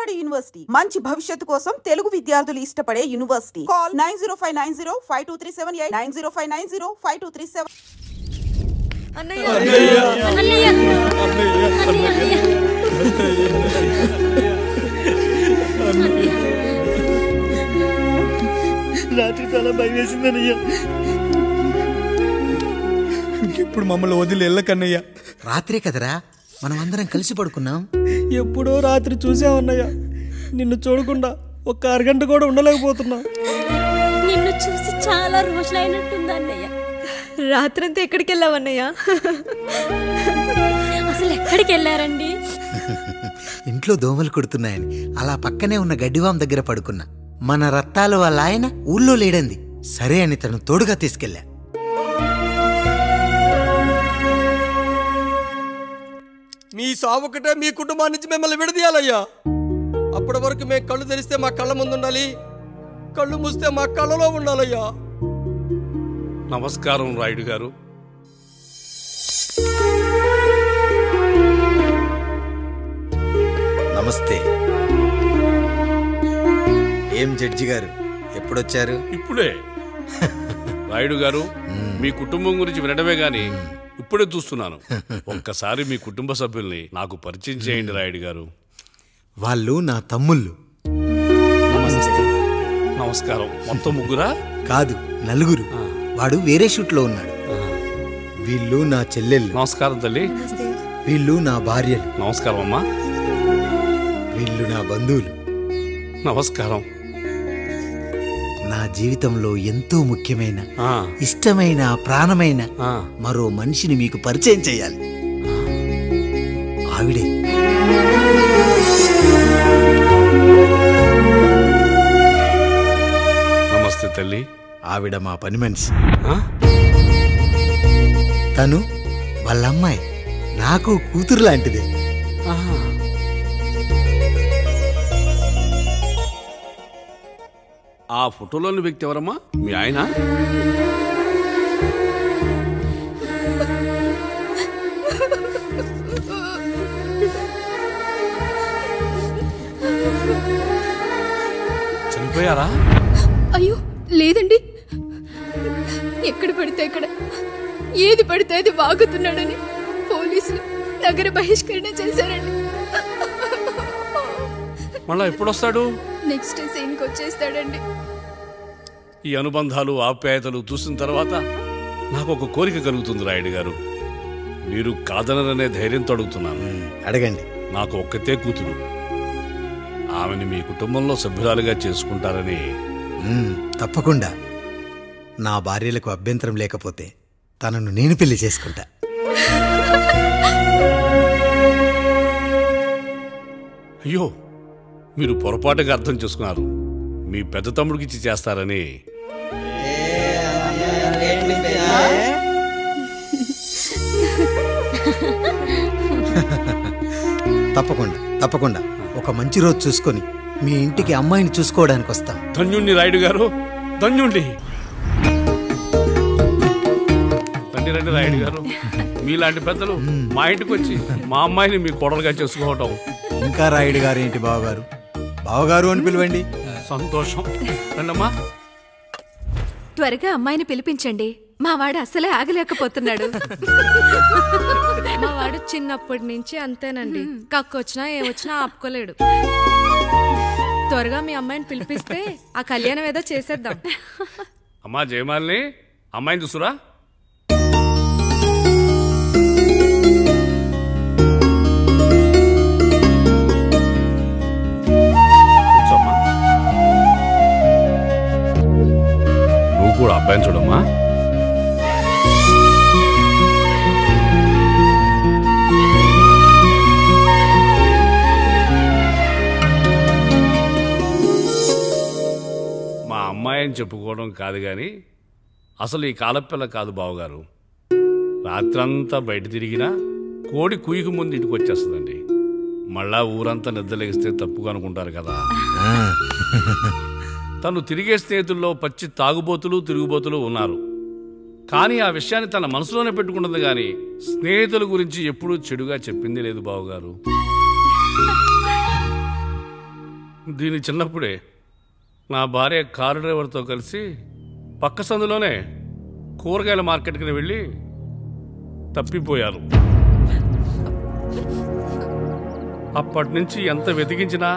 Vijayawada university మంచి భవిష్యత్తు కోసం తెలుగు విద్యార్థులు ఇష్టపడే యూనివర్సిటీ. కాల్ 9059052378 9059052378. అన్నయ్య రాత్రి చాలా భయం వేసిందన్నయ్య. ఇప్పుడు మమ్మల్ని వదిలి వెళ్ళకన్నయ్య. రాత్రే కదరా మనం అందరం కలిసి పడుకున్నాం. ఎప్పుడో రాత్రి చూసామన్నయ్య. నిన్ను చూడకుండా ఒక్క అరగంట కూడా ఉండలేకపోతున్నా. నిన్ను చూసి చాలా రోజులైనట్టుంది అన్నయ్య. రాత్రంతా ఎక్కడికి వెళ్ళావన్నయ్య? అసలు ఎక్కడికి వెళ్ళారండి? ఇంట్లో దోమలు కొడుతున్నాయని అలా పక్కనే ఉన్న గడ్డివాం దగ్గర పడుకున్నా. మన రత్తాలు వాళ్ళ ఆయన ఊళ్ళో లేడంది. సరే అని తను తోడుగా తీసుకెళ్ళా. మీ సావుకటే మీ కుటుంబాన్ని నుంచి మిమ్మల్ని విడదీయాలయ్యా. అప్పటి వరకు మేము కళ్ళు తెరిస్తే మా కళ్ళ ముందు ఉండాలి, కళ్ళు మూస్తే మా కళ్ళలో ఉండాలయ్యా. నమస్కారం రాయుడు గారు. నమస్తే. ఏం జడ్జి గారు ఎప్పుడొచ్చారు? ఇప్పుడే. రాయుడు గారు, మీ కుటుంబం గురించి వినడమే గాని ఇప్పుడే చూస్తున్నాను. ఒక్కసారి మీ కుటుంబ సభ్యుల్ని నాకు పరిచయం చేయండి రాయుడు గారు. వాళ్ళు నా తమ్ముళ్ళు. నమస్కారం. మొత్తం ముగ్గురా? కాదు, నలుగురు. వాడు వేరే షూట్లో ఉన్నాడు. వీళ్ళు నా చెల్లెళ్ళు. నమస్కారం తల్లి. వీళ్ళు నా భార్యలు. నమస్కారం అమ్మా. వీళ్ళు నా బంధువులు. నమస్కారం. నా జీవితంలో ఎంతో ముఖ్యమైన, ఇష్టమైన, ప్రాణమైన మరో మనిషిని మీకు పరిచయం చేయాలి. ఆవిడే. నమస్తే తల్లి. ఆవిడ మా పని మనిషి. తను వాళ్ళ అమ్మాయి. నాకు కూతురు లాంటిదే. ఆ ఫోటోలోని వ్యక్తి ఎవరమ్మా? మీ ఆయన? చనిపోయారా? అయ్యో లేదండి. ఎక్కడ పడితే అక్కడ, ఏది పడితే అది వాగుతున్నాడని పోలీసులు నగర బహిష్కరణ చేశారండి. మళ్ళా ఎప్పుడొస్తాడు? నెక్స్ట్ సీన్కి వచ్చేస్తాడండి. ఈ అనుబంధాలు, ఆప్యాయతలు చూసిన తర్వాత నాకు ఒక కోరిక కలుగుతుంది రాయుడు గారు. మీరు కాదనరనే ధైర్యంతో అడుగుతున్నాను. అడగండి. నాకు ఒక్కతే కూతురు. ఆమెను మీ కుటుంబంలో సభ్యురాలుగా చేసుకుంటారని. తప్పకుండా. నా భార్యలకు అభ్యంతరం లేకపోతే తనను నేను పెళ్లి చేసుకుంటా. అయ్యో, మీరు పొరపాటుగా అర్థం చేసుకున్నారు. మీ పెద్ద తమ్ముడికి ఇచ్చి చేస్తారని. తప్పకుండా తప్పకుండా ఒక మంచి రోజు చూసుకొని మీ ఇంటికి అమ్మాయిని చూసుకోవడానికి వస్తాం. ధన్యుణ్ణి రాయుడు గారు, ధన్యుణ్ణి. రండి రండి రాయుడు గారు. మీలాంటి పెద్దలు మా ఇంటికి వచ్చి మా అమ్మాయిని మీ కోడలుగా చేసుకోవటం. ఇంకా రాయుడు గారు ఏంటి బావగారు? బావగారు అని పిలవండి. సంతోషం. రండమ్మా. త్వరగా అమ్మాయిని పిలిపించండి. మా వాడు అసలే ఆగలేకపోతున్నాడు. మా వాడు చిన్నప్పటి నుంచి అంతేనండి. కక్కొచ్చినా ఏమొచ్చినా ఆపుకోలేడు. త్వరగా మీ అమ్మాయిని పిలిపిస్తే ఆ కళ్యాణం ఏదో చేసేద్దాం. అమ్మా జయమాలిని, అమ్మాయిని చూసురా. కూర్చోమ్మా. నువ్వు కూడా అబ్బాయిని చూడమ్మా. అమ్మాయిని చెప్పుకోవడం కాదు కానీ అసలు ఈ కాలపిల్ల కాదు బావగారు. రాత్రంతా బయట తిరిగినా కోడి కుయ్యకు ముందు ఇంటికి వచ్చేస్తుందండి. మళ్ళా ఊరంతా నిద్రలేగిస్తే తప్పుగా అనుకుంటారు కదా. తను తిరిగే స్నేహితుల్లో పచ్చి తాగుబోతులు, తిరుగుబోతులు ఉన్నారు. కానీ ఆ విషయాన్ని తన మనసులోనే పెట్టుకుంటుంది. కానీ స్నేహితుల గురించి ఎప్పుడూ చెడుగా చెప్పింది లేదు బావగారు. దీని చిన్నప్పుడే నా భార్య కారు డ్రైవర్తో కలిసి పక్క సందులోనే కూరగాయల మార్కెట్కి వెళ్ళి తప్పిపోయారు. అప్పటి నుంచి ఎంత వెతికించినా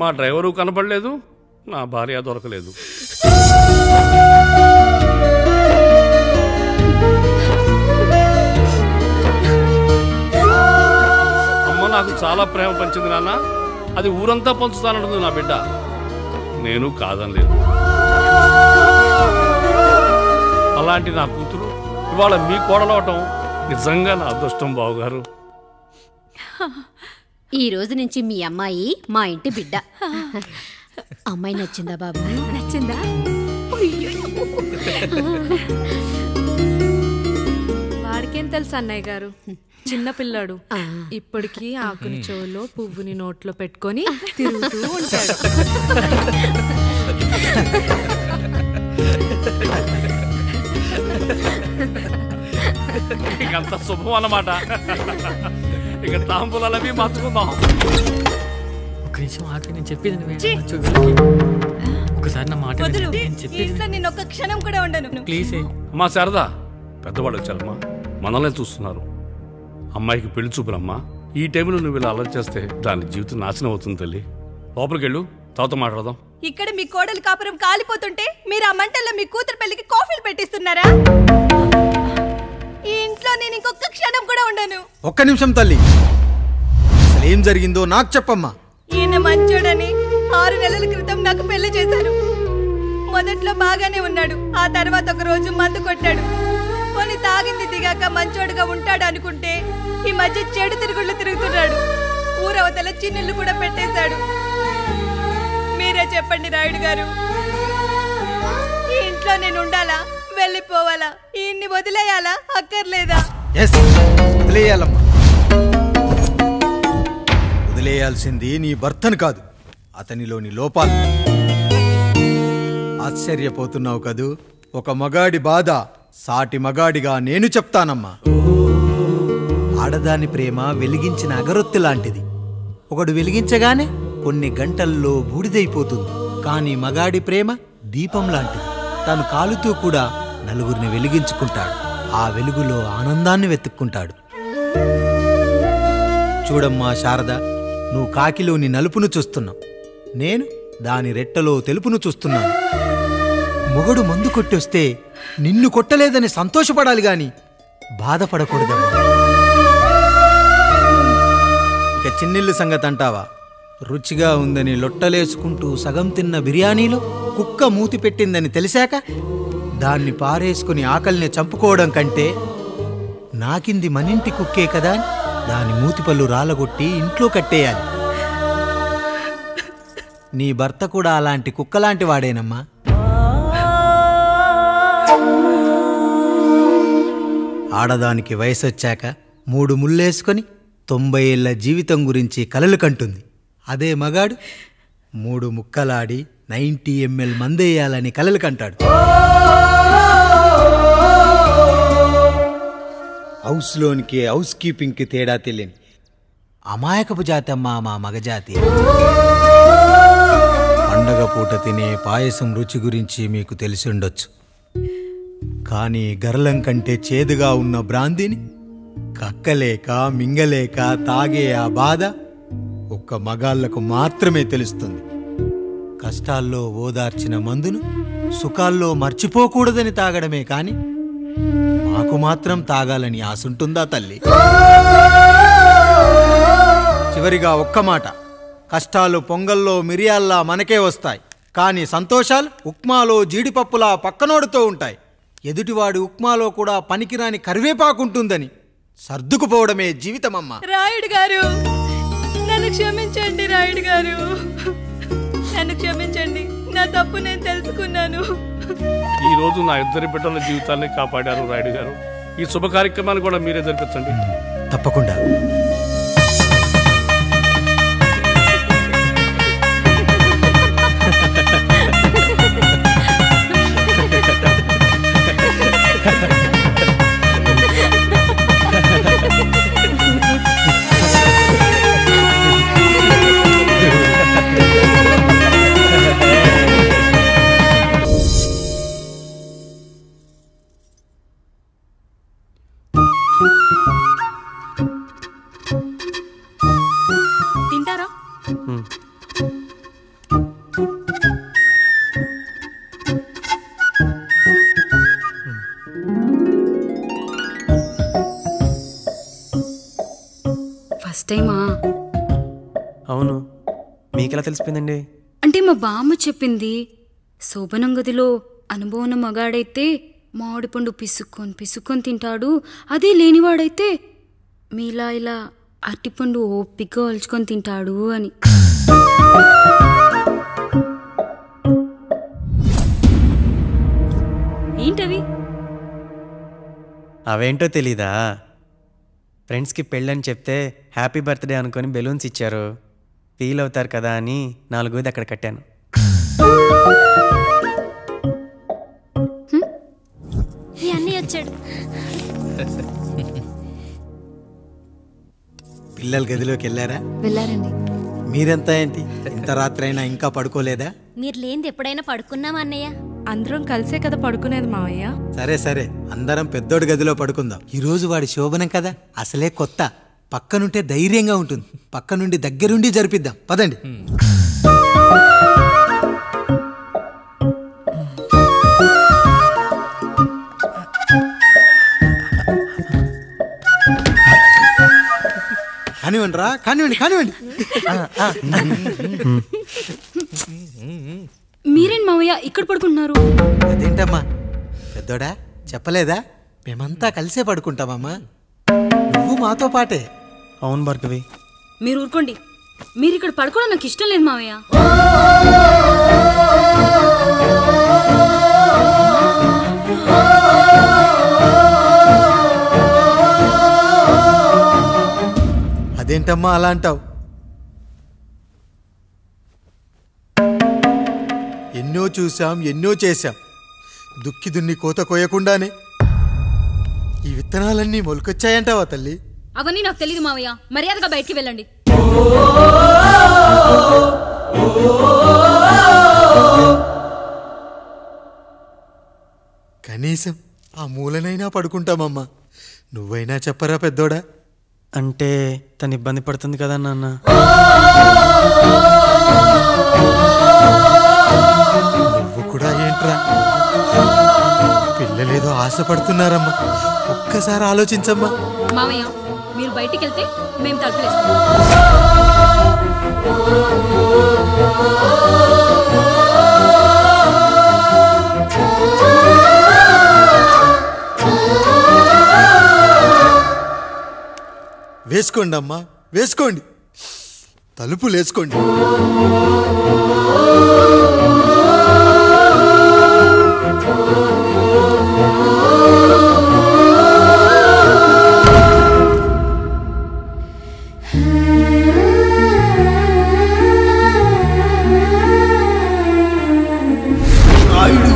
మా డ్రైవరు కనపడలేదు, నా భార్య దొరకలేదు. అమ్మ నాకు చాలా ప్రేమ పంచింది నాన్న, అది ఊరంతా పంచుతానంటుంది నా బిడ్డ. నేను కాదనలేదు. అలాంటి నా కూతురు ఇవాళ మీ కోడలవటం నిజంగా నా అదృష్టం బావగారు. ఈ రోజు నుంచి మీ అమ్మాయి మా ఇంటి బిడ్డ. అమ్మాయి నచ్చిందా బాబు? నచ్చిందా? వాడికేం తెలుసు అన్నయ్య గారు, చిన్నపిల్లాడు. ఇప్పటికీ ఆకుని చెవులో పువ్వుని నోట్లో పెట్టుకొని తిరుగుతూ ఉంటాడు. ఇంకంత శుభం అన్నమాట. ఇక తాంబూలవి మార్చుకుందాం. ఒక నిమిషం ఆగి, నేను చెప్పేది ఒకసారి నా మాట నేను ఒక్క క్షణం కూడా ఉండను. ప్లీజ్. అమ్మా శారదా, పెద్దవాళ్ళు వచ్చారమ్మా, మనల్ని చూస్తున్నారు. అమ్మాయికి పెళ్లి చూపురమ్మా. ఈ టైంలో నువ్వు ఇలా అలర్ట్ చేస్తే దాని జీవితం నాశనం అవుతుంది తల్లి. లోపలికి వెళ్ళు, తర్వాత మాట్లాడదాం. ఇక్కడ మీ కోడలు కాపురం కాలిపోతుంటే మీరు ఆ మంటల్లో మీ కూతురు పెళ్లికి కాఫీలు పెట్టిస్తున్నారా? ఈ ఇంట్లో నేను ఇంకొక క్షణం కూడా ఉండను. ఒక్క నిమిషం తల్లి, అసలేం జరిగిందో నాకు చెప్పమ్మా. ఈయన మంచోడని 6 నెలల క్రితం నాకు పెళ్లి చేశారు. మొదట్లో బాగానే ఉన్నాడు, ఆ తర్వాత ఒక రోజు మందు కొట్టాడు. పోనీ తాగింది దిగాక మంచోడుగా ఉంటాడు అనుకుంటే ఈ మధ్య చెడు తిరుగుళ్ళు తిరుగుతున్నాడు. ఊరవతల చిన్నిళ్ళు కూడా పెట్టేశాడు. మీరే చెప్పండి రాయుడు గారు, ఈ ఇంట్లో నేను ఉండాలా, వెళ్ళిపోవాలా, ఈయన్ని వదిలేయాలా, అక్కర్లేదా? వదిలేయాలమ్మా. వదిలేయాల్సింది నీ భర్తను కాదు, అతనిలోని లోపాలు. ఆశ్చర్యపోతున్నావు కదూ? ఒక మగాడి బాధ సాటి మగాడిగా నేను చెప్తానమ్మా. ఆడదాని ప్రేమ వెలిగించిన అగరొత్తి లాంటిది. ఒకడు వెలిగించగానే కొన్ని గంటల్లో బూడిదైపోతుంది. కానీ మగాడి ప్రేమ దీపం లాంటిది. తను కాలుతూ కూడా నలుగురిని వెలిగించుకుంటాడు. ఆ వెలుగులో ఆనందాన్ని వెతుక్కుంటాడు. చూడమ్మా శారద, నువ్వు కాకిలోని నలుపును చూస్తున్నావు, నేను దాని రెట్టలో తెలుపును చూస్తున్నాను. మొగడు మందు కొట్టొస్తే నిన్ను కొట్టలేదని సంతోషపడాలి గాని బాధపడకూడదమ్మా. ఇక చిన్నిల్లు సంగతి అంటావా? రుచిగా ఉందని లొట్టలేసుకుంటూ సగం తిన్న బిర్యానీలో కుక్క మూతి పెట్టిందని తెలిసాక దాన్ని పారేసుకుని ఆకలిని చంపుకోవడం కంటే నాకింది మనింటి కుక్కే కదా అని దాని మూతిపళ్ళు రాలగొట్టి ఇంట్లో కట్టేయాలి. నీ భర్త కూడా అలాంటి కుక్కలాంటి వాడేనమ్మా. ఆడదానికి వయసొచ్చాక 3 ముళ్ళేసుకొని 90 ఏళ్ల జీవితం గురించి కలలు కంటుంది. అదే మగాడు 3 ముక్కలాడి 90 ml మందేయాలని కలలు కంటాడు. హౌస్లోనికి హౌస్ కీపింగ్కి తేడా తెలియని అమాయకపు జాతి అమ్మా మా మగజాతి. పండగ పూట తినే పాయసం రుచి గురించి మీకు తెలిసి ఉండొచ్చు. కానీ గర్లం కంటే చేదుగా ఉన్న బ్రాందీని కక్కలేక మింగలేక తాగే ఆ బాధ ఒక్క మగాళ్లకు మాత్రమే తెలుస్తుంది. కష్టాల్లో ఓదార్చిన మందును సుఖాల్లో మర్చిపోకూడదని తాగడమే కాని మాకు మాత్రం తాగాలని ఆశుంటుందా తల్లి? చివరిగా ఒక్క మాట, కష్టాలు పొంగల్లో మిరియాల్లా మనకే వస్తాయి, కానీ సంతోషాలు ఉప్మాలో జీడిపప్పులా పక్కనోడుతూ ఉంటాయి. ఎదుటివాడి ఉప్మాలో కూడా పనికిరాని కరివేపాకుంటుందని సర్దుకుపోవడమే జీవితమమ్మా. రాయుడు గారు, నన్ను క్షమించండి. రాయుడు గారు, నన్ను క్షమించండి. నా తప్పు నేను తెలుసుకున్నాను. ఈ రోజు నా 2 బిడ్డల జీవితాన్ని కాపాడారు రాయుడు గారు. ఈ శుభ కార్యక్రమాన్ని కూడా మీరే జరిపించండి. తప్పకుండా. అవును, మీకెలా తెలిసిపోయిందండి? అంటే మా బామ్మ చెప్పింది. శోభనం గదిలో అనుభవం మగాడైతే మామిడి పండు పిసుక్కొని తింటాడు, అదే లేనివాడైతే మీలా ఇలా అరటిపండు ఓపిగ్గా ఒలుచుకొని తింటాడు అని. ఏంటవి? అవేంటో తెలీదా? ఫ్రెండ్స్కి పెళ్ళని చెప్తే హ్యాపీ బర్త్డే అనుకొని బెలూన్స్ ఇచ్చారు, ఫీల్ అవుతారు కదా అని 4 అక్కడ కట్టాను. అన్నీ వచ్చాడు. పిల్లల గదిలోకి వెళ్ళారా? వెళ్ళారండి. మీరెంత ఏంటి ఇంత రాత్రి అయినా ఇంకా పడుకోలేదా? మీరు లేనిది ఎప్పుడైనా పడుకున్నామా అన్నయ్య? అందరం కలిసే కదా పడుకునేది మావయ్య. సరే సరే, అందరం పెద్దోడి గదిలో పడుకుందాం. ఈ రోజు వాడి శోభనం కదా, అసలే కొత్త. పక్కనుంటే ధైర్యంగా ఉంటుంది, పక్క నుండి దగ్గరుండి జరిపిద్దాం. పదండి. కానివ్వండి రా, కానివ్వండి. మీరేం మావయ్య ఇక్కడ పడుకుంటున్నారు? అదేంటమ్మా పెద్దోడా, చెప్పలేదా? మేమంతా కలిసే పడుకుంటామమ్మా, నువ్వు మాతో పాటే. అవును భార్గవి. మీరు ఊరుకోండి, మీరు ఇక్కడ పడుకోవడం నాకు ఇష్టం లేదు మావయ్య. అదేంటమ్మా అలా అంటావు? ఎన్నో చూసాం, ఎన్నో చేశాం. దుక్కి దున్ని కోత కోయకుండానే ఈ విత్తనాలన్నీ మొలకొచ్చాయంటావా తల్లి? అవన్నీ నాకు తెలియదు మావయ్య, మర్యాదగా బయటికి వెళ్ళండి. కనీసం ఆ మూలనైనా పడుకుంటామమ్మా, నువ్వైనా చెప్పరా పెద్దోడా? అంటే తను ఇబ్బంది పడుతుంది కదా నాన్న. నువ్వు కూడా ఏంట్రా, పిల్లలేదో ఆశపడుతున్నారమ్మా, ఒక్కసారి ఆలోచించమ్మా. మావయ్య మీరు బయటికి వెళ్తే మేము తలుపులేస్తాం. వేసుకోండి అమ్మా, వేసుకోండి, తలుపులు వేసుకోండి. నాయుడు,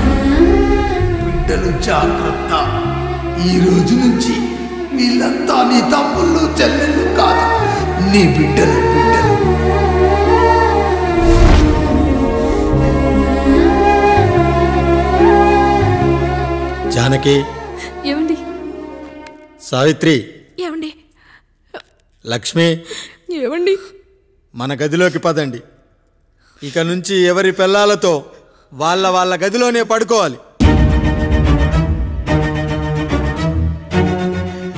బిడ్డలు జాగ్రత్త. ఈ రోజు నుంచి వీళ్ళంతా నీ తమ్ముళ్ళు చెల్లెళ్ళు కాదు, నీ బిడ్డలు. జానకి, ఏమండి? సావిత్రి, ఏమండి? లక్ష్మి, ఏమండి? మన గదిలోకి పదండి. ఇక నుంచి ఎవరి పిల్లలతో వాళ్ళ గదిలోనే పడుకోవాలి.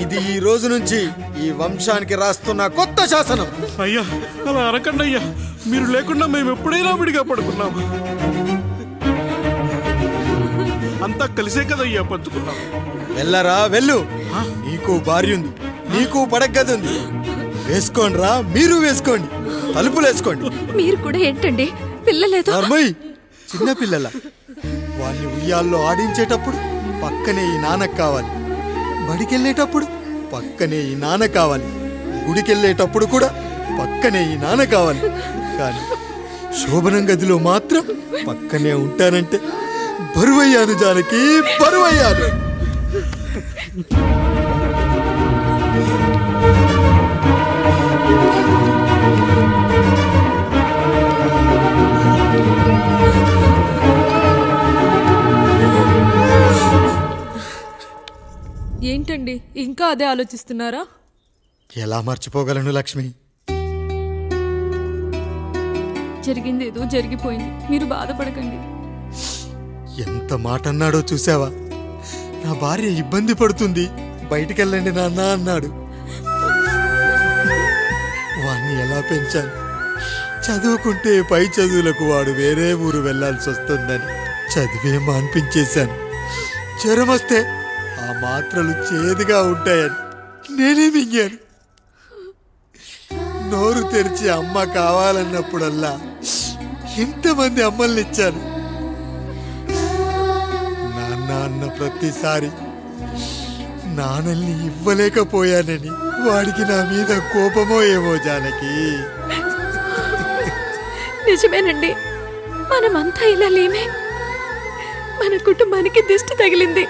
ఇది ఈ రోజు నుంచి ఈ వంశానికి రాస్తున్న కొత్త శాసనం. అయ్యా అలా అరకండి అయ్యా, మీరు లేకుండా మేము ఎప్పుడైనా విడిగా పడుకున్నాము. అంతా కలిసే కదయ్యా పంచుకున్నాం. వెళ్ళరా వెళ్ళు, నీకు భార్య ఉంది, నీకు పడగది ఉంది. వేసుకోండి రా, మీరు వేసుకోండి, తలుపులు వేసుకోండి. మీరు కూడా ఏంటండి పిల్లలేదు? చిన్న పిల్లల వాళ్ళని ఉయ్యాల్లో ఆడించేటప్పుడు పక్కనే ఈ నాన్న కావాలి, బడికెళ్ళేటప్పుడు పక్కనే ఈ నాన్న కావాలి, గుడికెళ్ళేటప్పుడు కూడా పక్కనే ఈ నాన్న కావాలి. కానీ శోభనం గదిలో మాత్రం పక్కనే ఉంటానంటే బరువయ్యాను జానకి, బరువయ్యాను. ఏంటండి ఇంకా అదే ఆలోచిస్తున్నారా? ఎలా మర్చిపోగలను లక్ష్మి? జరిగింది ఏదో జరిగిపోయింది, మీరు బాధపడకండి. ఎంత మాట అన్నాడో చూసావా? నా భార్య ఇబ్బంది పడుతుంది, బయటికెళ్ళండి నాన్న అన్నాడు. వాణ్ణి ఎలా పెంచాను, చదువుకుంటే పై చదువులకు వాడు వేరే ఊరు వెళ్లాల్సి వస్తుందని చదివే మాన్పించేశాను. జ్వరం వస్తే ఆ మాత్రలు చేదుగా ఉంటాయని నేనే మింగాను. నోరు తెరిచి అమ్మ కావాలన్నప్పుడల్లా ఎంతమంది అమ్మల్ని ఇచ్చాను. నాన్న అన్న ప్రతిసారి నాన్నల్ని ఇవ్వలేకపోయానని వాడికి నా మీద కోపమో ఏమో జానకి. నిజమేనండి, మనమంతా ఇలా లేమే. మన కుటుంబానికి దిష్టి తగిలింది.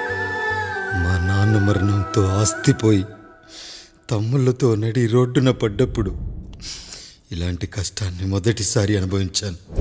మా నాన్న మరణంతో ఆస్తిపోయి తమ్ముళ్ళతో నడి రోడ్డున పడ్డప్పుడు ఇలాంటి కష్టాన్ని మొదటిసారి అనుభవించాను.